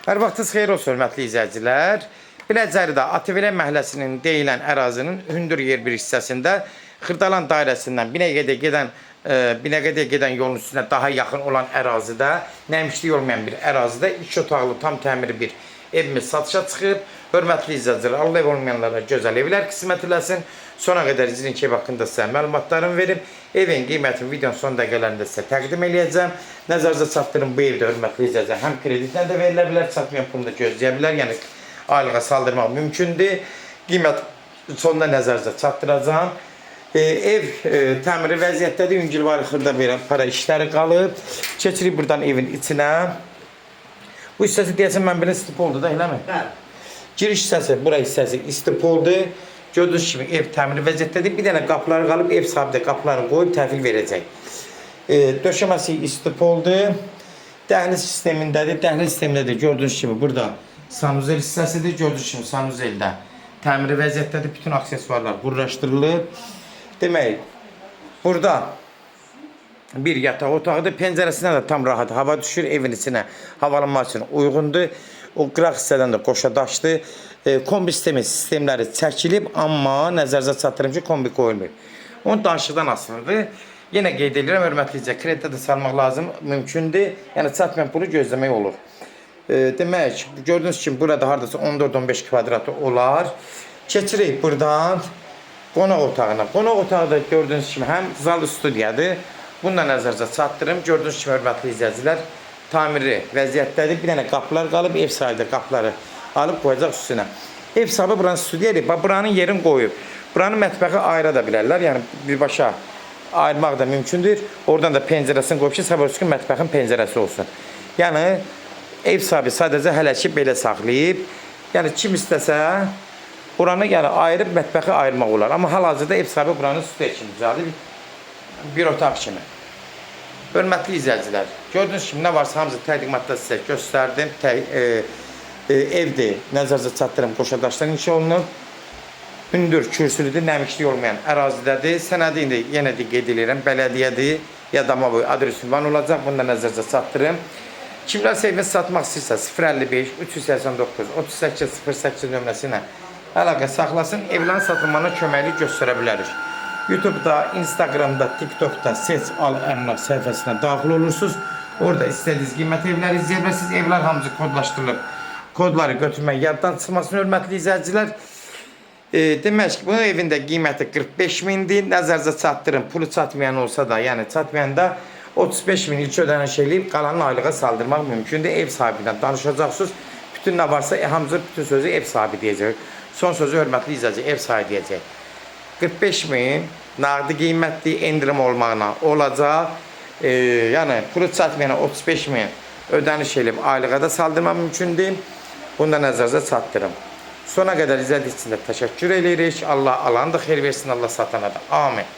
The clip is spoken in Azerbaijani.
Hər vaxtınız xeyir olsun, hörmətli izləyicilər. Biləcəridə Atıverə məhəlləsinin deyilən ərazinin hündür yer bir hissəsində Xırdalan dairəsindən Binəqədiyə gedən yolun üstünə daha yaxın olan ərazidə, nəmişlik olmayan bir ərazidə 2 otaqlı tam təmiri bir evimiz satışa çıxıb. Hörmətli izləyicilər, Allah ev olmayanlara gözəl evlər qismət eləsin. Sona qədər izin ev haqqında sizə məlumatlarımı verim. Evin qiymətini videonun son dəqiqələrində sizə təqdim eləyəcəm. Nəzərinizə çatdırın, bu evdə hörmətli izləyicilər həm kreditlə də verilə bilər, çatmayan pulunu da gözləyə bilər. Yəni aylığa saldırmaq mümkündür. Qiymət sonunda nəzərinizə çatdıracağım. Ev təmiri vəziyyətdədir. Yüngülvari xırda verən para işləri qalıb. Keçirik buradan evin içinə. Bu hissəsi deyəsən mən belə istipoldur da, eləmi? Bəli. Giriş hissəsi, bura hissəsi istipoldur. Gördüyünüz kimi ev təmiri vəziyyətdədir. Bir dənə qapıları qalıb, ev sahibi də qapılarını qoyub təhvil verəcək. Döşəməsi istipoldur. Dəhliz sistemindədir. Dəhliz sistemindədir. Gördüyünüz kimi burada sanuzel hissəsidir. Gördüyünüz kimi sanuzeldə təmiri vəziyyətdədir. Bütün aksesuarlar qurlaşdırılıb. Demək, burada bir yataq otağıdır. Pəncərəsinə də tam rahat hava düşür. Evin içinə havalanmaq üçün uyğundur. O qıraq hissədən də qoşa daşdır. Kombi sistemləri çəkilib, amma nəzərinizə çatdırım ki, kombi qoyulmur. Onun danışıqdan asılıdır. Yenə qeyd edirəm, hörmətli izləyicilər, kreditə də salmaq lazım, mümkündür. Yəni çatmayan pulu gözləmək olur. Demək, gördüyünüz kimi burada hardasa 14-15 kvadratı olar. Keçirik buradan qonaq otağına. Qonaq otağı da gördüyünüz kimi həm zal studiyadır. Bunu da nəzərinizə çatdırım. Gördüyünüz kimi hörmətli izləyicilər, tamiri vəziyyətdədir. Bir dənə qapılar qalıb, ev sahibi də qapıları alıb qoyacaq üstünə. Ev sahibi buranın studiyadır. Buranın yerini qoyub. Buranın mətbəxi ayıra da bilərlər. Yəni birbaşa ayırmaq da mümkündür. Oradan da pəncərəsini qoyub ki, sabırüskün mətbəxin pəncərəsi olsun. Yəni ev sahibi sadəcə hələ ki belə saxlayıb. Yəni kim istəsə buranı yəni ayırıb mətbəxi ayırmaq olar. Amma hal-hazırda ev sahibi buranın studiya kimi düzəldib. Bir otaq kimi. Hörmətli izləyicilər, gördüyünüz kimi nə varsa hamısı təqdimatda sizə göstərdim. Evdir, nəzərinizə çatdırım, qoşa daşdan inşa olunub. Hündür, kürsülüdür, nəmişlik olmayan ərazidədir. Sənədi indi yenə də qeyd edirəm, bələdiyyədir, yadama boyu adres ünvan olacaq. Bunu da nəzərinizə çatdırım. Kimlər evinizi satmaq istəyirsə 055 389 38 08 nömrəsi ilə əlaqə saxlasın. Evlərin satılmanına köməklik göstərə bilərik. YouTube'da, Instagram'da, TikTok'da Seç Al Əmlak səhifəsinə daxil olursunuz. Orada istədiyiniz qiymət evləri izləyə bilərsiniz. Evlər hamısı kodlaşdırılıb. Kodları götürmək yaddan çıxmasın, hörmətli izləyicilər. Demək ki, bu evin də qiyməti 45 mindir. Nəzərinizə çatdırın. Pulu çatmayan olsa da, yəni çatmayanda 35 min ilk ödəniş eləyib qalanın aylığa saldırmaq mümkündür. Ev sahibi ilə danışacaqsınız. Bütün nə varsa hamısı bütün sözü ev sahibi deyəcək. Son sözü hörmətli izləyicilər, ev sahibi deyəcək. 45 min nağdi qiymətli endirim olmağına olacaq. Yəni pulu çatmayana 35 min ödəniş eləyib aylığa da saldırmaq mümkündür. Bunu da nəzərinizə çatdırım. Sona qədər izlədiyiniz üçün də təşəkkür edirik. Allah alanı da xeyir versin, Allah satana da. Amin.